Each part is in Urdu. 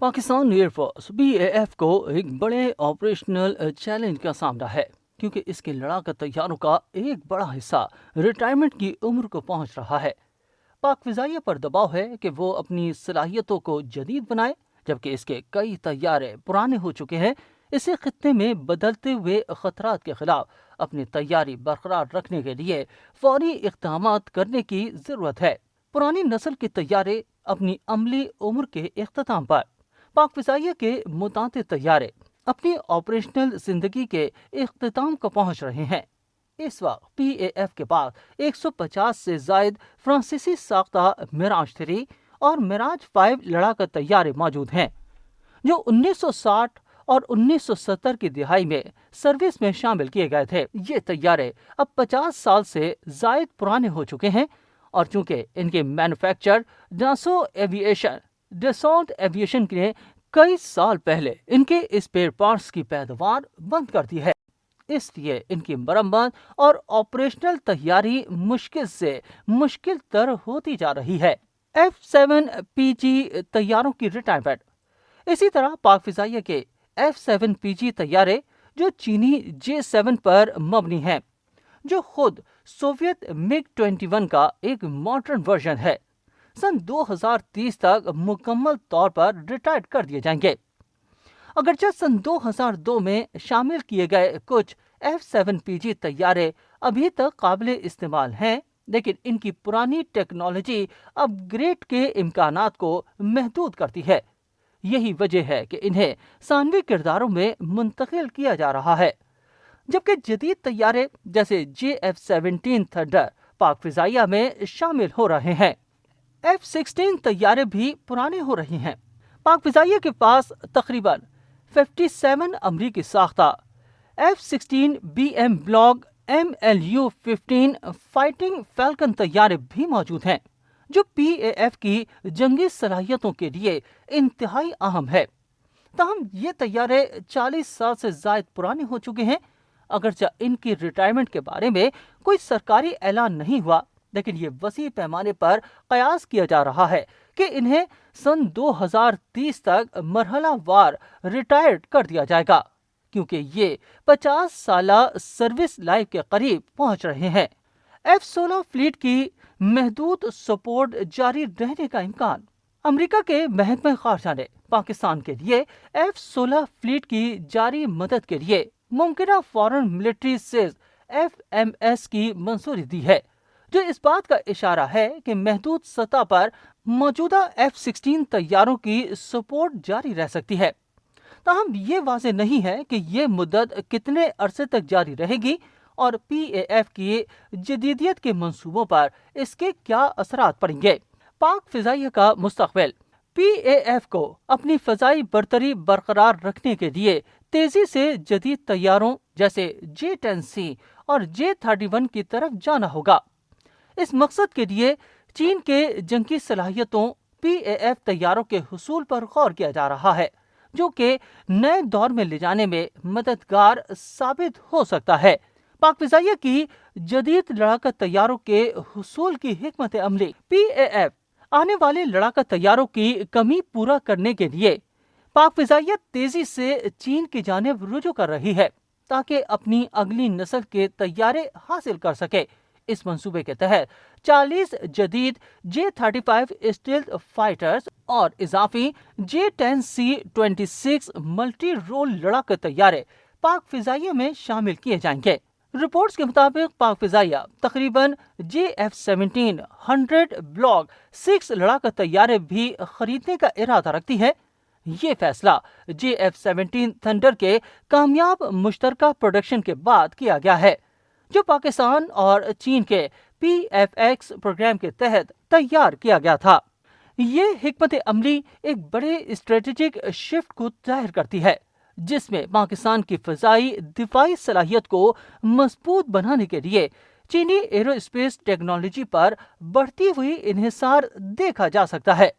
پاکستان ایئر فورس BAF کو ایک بڑے آپریشنل چیلنج کا سامنا ہے، کیونکہ اس کے لڑاکا طیاروں کا ایک بڑا حصہ ریٹائرمنٹ کی عمر کو پہنچ رہا ہے۔ پاک فضائیہ پر دباؤ ہے کہ وہ اپنی صلاحیتوں کو جدید بنائے، جبکہ اس کے کئی طیارے پرانے ہو چکے ہیں۔ اسے خطے میں بدلتے ہوئے خطرات کے خلاف اپنی تیاری برقرار رکھنے کے لیے فوری اقدامات کرنے کی ضرورت ہے۔ پرانی نسل کے طیارے اپنی عملی عمر کے اختتام پر، پاک فضائیہ کے متعدد طیارے اپنی آپریشنل زندگی کے اختتام کو پہنچ رہے ہیں۔ اس وقت BAF کے پاس 150 سے زائد فرانسیسی ساختہ میراج 3 اور میراج 5 لڑاکا طیارے موجود ہیں، جو 1960 اور 1970 کی دہائی میں سروس میں شامل کیے گئے تھے۔ یہ طیارے اب 50 سال سے زائد پرانے ہو چکے ہیں، اور چونکہ ان کے مینوفیکچر ڈسالٹ ایویشن نے کئی سال پہلے ان کے اسپیئر پارٹس کی پیداوار بند کر دی ہے، اس لیے ان کی مرمت اور آپریشنل تیاری مشکل سے مشکل تر ہوتی جا رہی ہے۔ F-7PG طیاروں کی ریٹائرمنٹ۔ اسی طرح پاک فضائیہ کے F-7PG طیارے جو چینی J-7 پر مبنی ہیں، جو خود سوویت MiG-21 کا ایک ماڈرن ورژن ہے، سن 2030 تک مکمل طور پر ریٹائر کر دیے جائیں گے۔ اگرچہ سن 2002 میں شامل کیے گئے کچھ F-7PG طیارے ابھی تک قابل استعمال ہیں، لیکن ان کی پرانی ٹیکنالوجی اپ گریڈ کے امکانات کو محدود کرتی ہے۔ یہی وجہ ہے کہ انہیں ثانوی کرداروں میں منتقل کیا جا رہا ہے، جبکہ جدید طیارے جیسے JF-17 تھنڈر پاک فضائیہ میں شامل ہو رہے ہیں۔ F-16 طیارے بھی پرانے ہو رہے ہیں۔ پاک فضائیہ کے پاس تقریباً 57 امریکی ساختہ F-16BM block MLU-15 fighting falcon طیارے بھی موجود ہیں، جو BAF کی جنگی صلاحیتوں کے لیے انتہائی اہم ہے۔ تاہم یہ طیارے 40 سال سے زائد پرانے ہو چکے ہیں۔ اگرچہ ان کی ریٹائرمنٹ کے بارے میں کوئی سرکاری اعلان نہیں ہوا، لیکن یہ وسیع پیمانے پر قیاس کیا جا رہا ہے کہ انہیں سن 2030 تک مرحلہ وار ریٹائرڈ کر دیا جائے گا، کیونکہ یہ 50 سالہ سروس لائف کے قریب پہنچ رہے ہیں۔ F-16 فلیٹ کی محدود سپورٹ جاری رہنے کا امکان۔ امریکا کے محکمہ خارجہ نے پاکستان کے لیے F-16 فلیٹ کی جاری مدد کے لیے ممکنہ فارن ملٹری سیز FMS کی منظوری دی ہے، جو اس بات کا اشارہ ہے کہ محدود سطح پر موجودہ F-16 طیاروں کی سپورٹ جاری رہ سکتی ہے۔ تاہم یہ واضح نہیں ہے کہ یہ مدت کتنے عرصے تک جاری رہے گی اور BAF کی جدیدیت کے منصوبوں پر اس کے کیا اثرات پڑیں گے۔ پاک فضائیہ کا مستقبل۔ BAF کو اپنی فضائی برتری برقرار رکھنے کے لیے تیزی سے جدید طیاروں جیسے J-10C اور J-31 کی طرف جانا ہوگا۔ اس مقصد کے لیے چین کے جنگی صلاحیتوں BAF طیاروں کے حصول پر غور کیا جا رہا ہے، جو کہ نئے دور میں لے جانے میں مددگار ثابت ہو سکتا ہے۔ پاک فضائیہ کی جدید لڑاکا طیاروں کے حصول کی حکمت عملی۔ BAF آنے والے لڑاکا طیاروں کی کمی پورا کرنے کے لیے پاک فضائیہ تیزی سے چین کی جانب رجوع کر رہی ہے، تاکہ اپنی اگلی نسل کے طیارے حاصل کر سکے۔ اس منصوبے کے تحت 40 جدید J-35 اسٹیلتھ فائٹرز اور اضافی J-10C-26 ملٹی رول لڑاکا طیارے پاک فضائیہ میں شامل کیے جائیں گے۔ رپورٹس کے مطابق پاک فضائیہ تقریباً JF-17 100 بلاک 6 لڑاکا طیارے بھی خریدنے کا ارادہ رکھتی ہے۔ یہ فیصلہ JF-17 تھنڈر کے کامیاب مشترکہ پروڈکشن کے بعد کیا گیا ہے، جو پاکستان اور چین کے PFX پروگرام کے تحت تیار کیا گیا تھا۔ یہ حکمت عملی ایک بڑے اسٹریٹجک شفٹ کو ظاہر کرتی ہے، جس میں پاکستان کی فضائی دفاعی صلاحیت کو مضبوط بنانے کے لیے چینی ایرو اسپیس ٹیکنالوجی پر بڑھتی ہوئی انحصار دیکھا جا سکتا ہے۔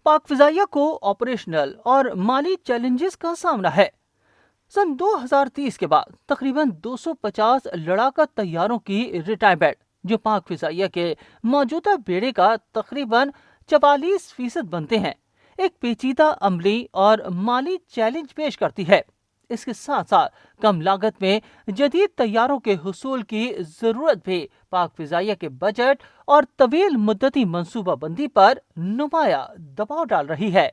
پاک فضائیہ کو آپریشنل اور مالی چیلنجز کا سامنا ہے۔ سن 2030 کے بعد تقریباً 250 لڑاکا طیاروں کی ریٹائرمنٹ، جو پاک فضائیہ کے موجودہ بیڑے کا تقریباً 44% بنتے ہیں، ایک پیچیدہ عملی اور مالی چیلنج پیش کرتی ہے۔ اس کے ساتھ ساتھ کم لاگت میں جدید طیاروں کے حصول کی ضرورت بھی پاک فضائیہ کے بجٹ اور طویل مدتی منصوبہ بندی پر نمایاں دباؤ ڈال رہی ہے۔